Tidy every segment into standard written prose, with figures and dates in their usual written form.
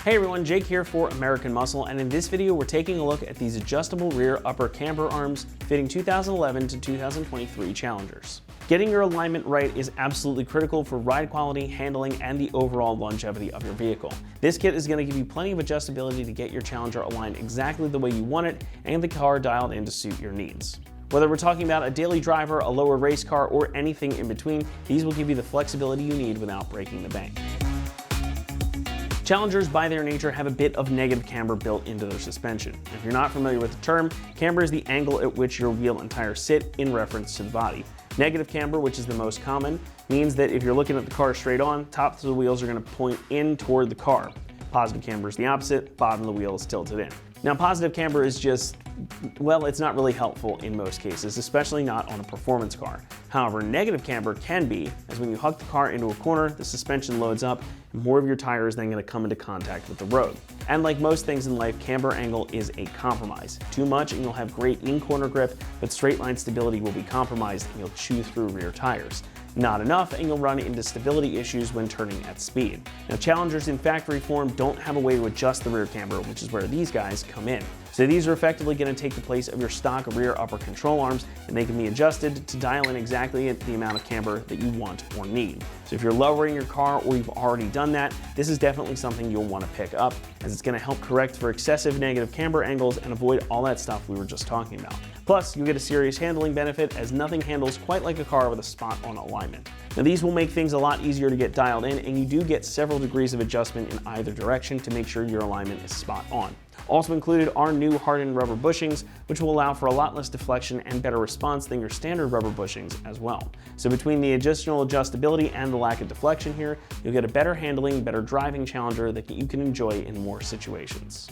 Hey everyone, Jake here for American Muscle, and in this video we're taking a look at these adjustable rear upper camber arms fitting 2011 to 2023 Challengers. Getting your alignment right is absolutely critical for ride quality, handling, and the overall longevity of your vehicle. This kit is going to give you plenty of adjustability to get your Challenger aligned exactly the way you want it and the car dialed in to suit your needs. Whether we're talking about a daily driver, a lower race car, or anything in between, these will give you the flexibility you need without breaking the bank. Challengers, by their nature, have a bit of negative camber built into their suspension. If you're not familiar with the term, camber is the angle at which your wheel and tires sit in reference to the body. Negative camber, which is the most common, means that if you're looking at the car straight on, tops of the wheels are going to point in toward the car. Positive camber is the opposite, bottom of the wheel is tilted in. Now, positive camber is just, well, it's not really helpful in most cases, especially not on a performance car. However, negative camber can be, as when you huck the car into a corner, the suspension loads up, and more of your tire is then going to come into contact with the road. And like most things in life, camber angle is a compromise. Too much and you'll have great in-corner grip, but straight line stability will be compromised and you'll chew through rear tires. Not enough, and you'll run into stability issues when turning at speed. Now, Challengers in factory form don't have a way to adjust the rear camber, which is where these guys come in. So these are effectively going to take the place of your stock rear upper control arms, and they can be adjusted to dial in exactly the amount of camber that you want or need. So if you're lowering your car or you've already done that, this is definitely something you'll want to pick up, as it's going to help correct for excessive negative camber angles and avoid all that stuff we were just talking about. Plus, you'll get a serious handling benefit, as nothing handles quite like a car with a spot-on alignment. Now, these will make things a lot easier to get dialed in, and you do get several degrees of adjustment in either direction to make sure your alignment is spot on. Also included are new hardened rubber bushings, which will allow for a lot less deflection and better response than your standard rubber bushings as well. So between the additional adjustability and the lack of deflection here, you'll get a better handling, better driving Challenger that you can enjoy in more situations.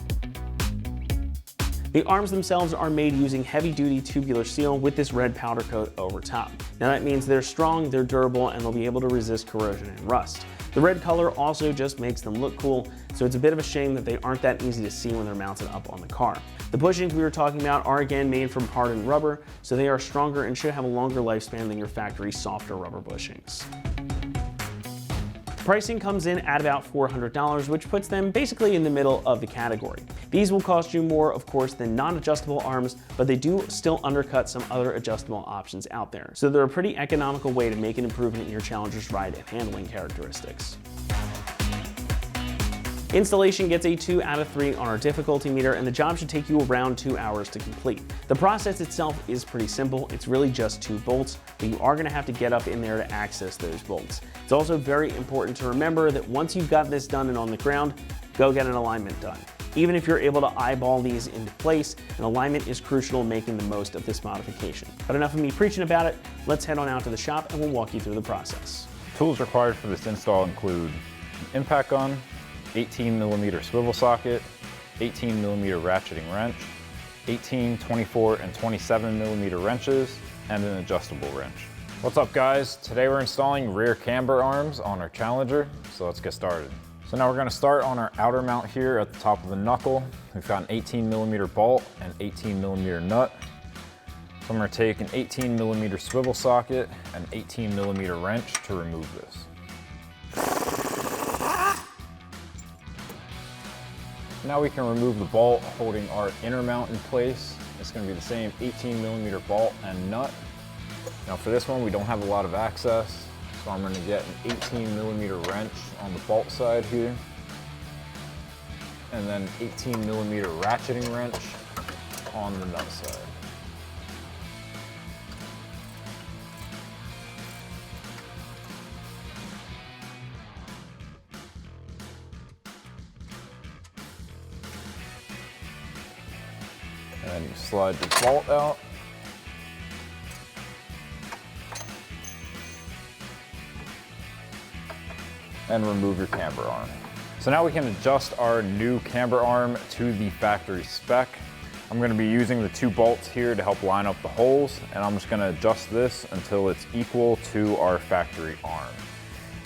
The arms themselves are made using heavy-duty tubular steel with this red powder coat over top. Now that means they're strong, they're durable, and they'll be able to resist corrosion and rust. The red color also just makes them look cool, so it's a bit of a shame that they aren't that easy to see when they're mounted up on the car. The bushings we were talking about are again made from hardened rubber, so they are stronger and should have a longer lifespan than your factory softer rubber bushings. Pricing comes in at about $400, which puts them basically in the middle of the category. These will cost you more, of course, than non-adjustable arms, but they do still undercut some other adjustable options out there. So they're a pretty economical way to make an improvement in your Challenger's ride and handling characteristics. Installation gets a 2 out of 3 on our difficulty meter, and the job should take you around 2 hours to complete. The process itself is pretty simple. It's really just 2 bolts, but you are going to have to get up in there to access those bolts. It's also very important to remember that once you've got this done and on the ground, go get an alignment done. Even if you're able to eyeball these into place, an alignment is crucial in making the most of this modification. But enough of me preaching about it, let's head on out to the shop and we'll walk you through the process. Tools required for this install include an impact gun, 18mm swivel socket, 18mm ratcheting wrench, 18, 24, and 27mm wrenches, and an adjustable wrench. What's up guys? Today we're installing rear camber arms on our Challenger, so let's get started. So now we're going to start on our outer mount here at the top of the knuckle. We've got an 18mm bolt and 18mm nut. So I'm going to take an 18mm swivel socket and 18mm wrench to remove this. Now we can remove the bolt holding our inner mount in place. It's going to be the same 18mm bolt and nut. Now for this one we don't have a lot of access, so I'm going to get an 18mm wrench on the bolt side here, and then 18mm ratcheting wrench on the nut side. And then you slide the bolt out. And remove your camber arm. So now we can adjust our new camber arm to the factory spec. I'm going to be using the 2 bolts here to help line up the holes, and I'm just going to adjust this until it's equal to our factory arm.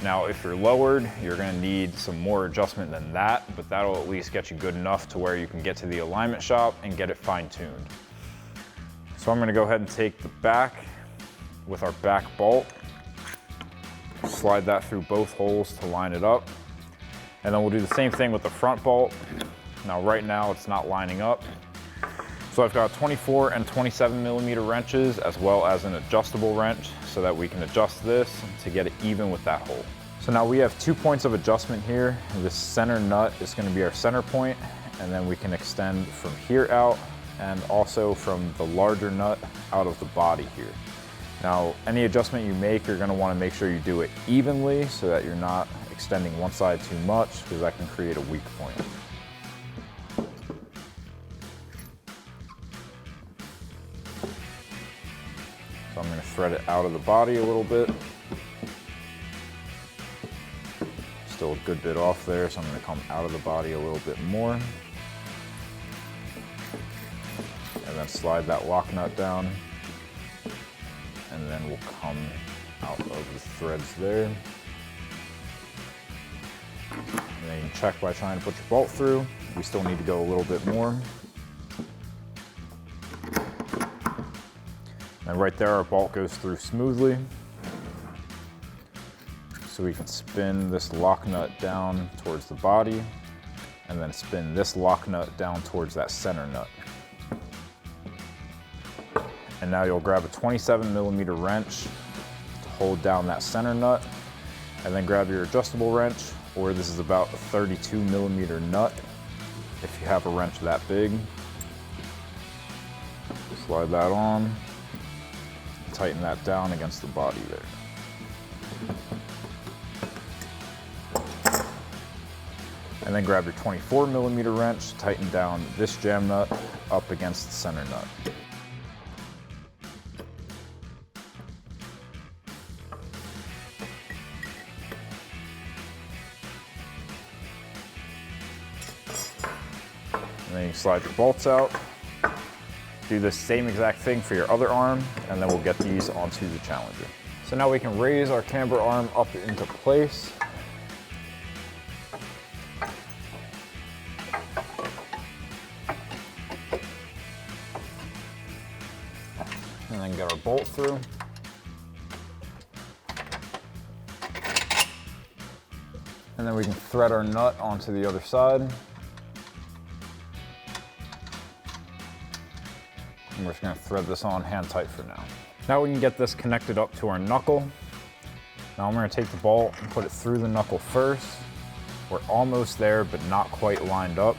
Now if you're lowered, you're going to need some more adjustment than that, but that'll at least get you good enough to where you can get to the alignment shop and get it fine-tuned. So I'm going to go ahead and take the back with our back bolt, slide that through both holes to line it up, And then we'll do the same thing with the front bolt. Now right now it's not lining up. So I've got 24 and 27 millimeter wrenches as well as an adjustable wrench so that we can adjust this to get it even with that hole. So now we have 2 points of adjustment here. This center nut is going to be our center point, and then we can extend from here out and also from the larger nut out of the body here. Now, any adjustment you make, you're going to want to make sure you do it evenly so that you're not extending one side too much, because that can create a weak point. So I'm going to thread it out of the body a little bit. Still a good bit off there, so I'm going to come out of the body a little bit more. And then slide that lock nut down. And then we'll come out of the threads there. And then you can check by trying to put your bolt through. We still need to go a little bit more. And right there, our bolt goes through smoothly. So we can spin this lock nut down towards the body and then spin this lock nut down towards that center nut. And now you'll grab a 27 millimeter wrench to hold down that center nut, and then grab your adjustable wrench, or this is about a 32 millimeter nut if you have a wrench that big. Slide that on, tighten that down against the body there. And then grab your 24 millimeter wrench, tighten down this jam nut up against the center nut. And then you slide your bolts out. Do the same exact thing for your other arm, and then we'll get these onto the Challenger. So now we can raise our camber arm up into place. And then get our bolt through. And then we can thread our nut onto the other side. And we're just gonna thread this on hand tight for now. Now we can get this connected up to our knuckle. Now I'm gonna take the bolt and put it through the knuckle first. We're almost there, but not quite lined up.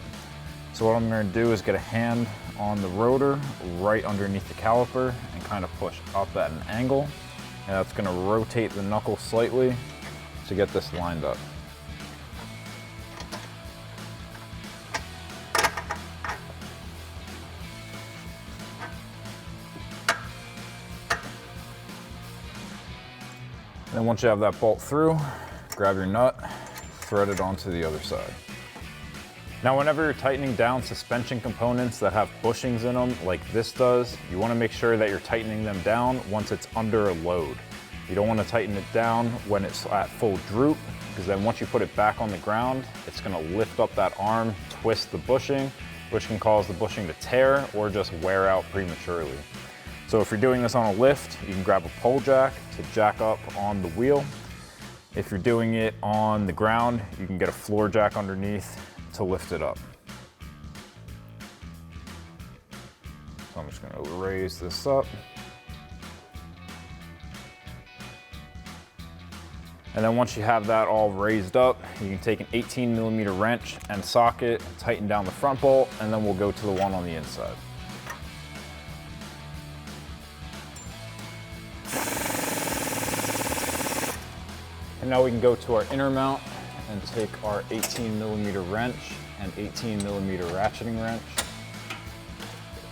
So what I'm gonna do is get a hand on the rotor right underneath the caliper and kind of push up at an angle. And that's gonna rotate the knuckle slightly to get this lined up. And then once you have that bolt through, grab your nut, thread it onto the other side. Now, whenever you're tightening down suspension components that have bushings in them, like this does, you want to make sure that you're tightening them down once it's under a load. You don't want to tighten it down when it's at full droop, because then once you put it back on the ground, it's going to lift up that arm, twist the bushing, which can cause the bushing to tear or just wear out prematurely. So if you're doing this on a lift, you can grab a pole jack to jack up on the wheel. If you're doing it on the ground, you can get a floor jack underneath to lift it up. So I'm just going to raise this up. And then once you have that all raised up, you can take an 18 millimeter wrench and socket, tighten down the front bolt, and then we'll go to the one on the inside. And now we can go to our inner mount and take our 18 millimeter wrench and 18 millimeter ratcheting wrench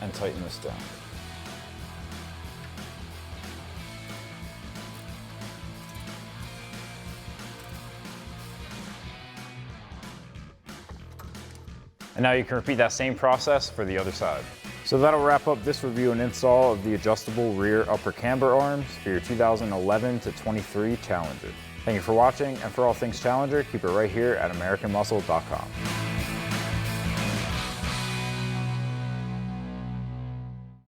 and tighten this down. And now you can repeat that same process for the other side. So that'll wrap up this review and install of the adjustable rear upper camber arms for your 2011 to 23 Challenger. Thank you for watching, and for all things Challenger, keep it right here at AmericanMuscle.com.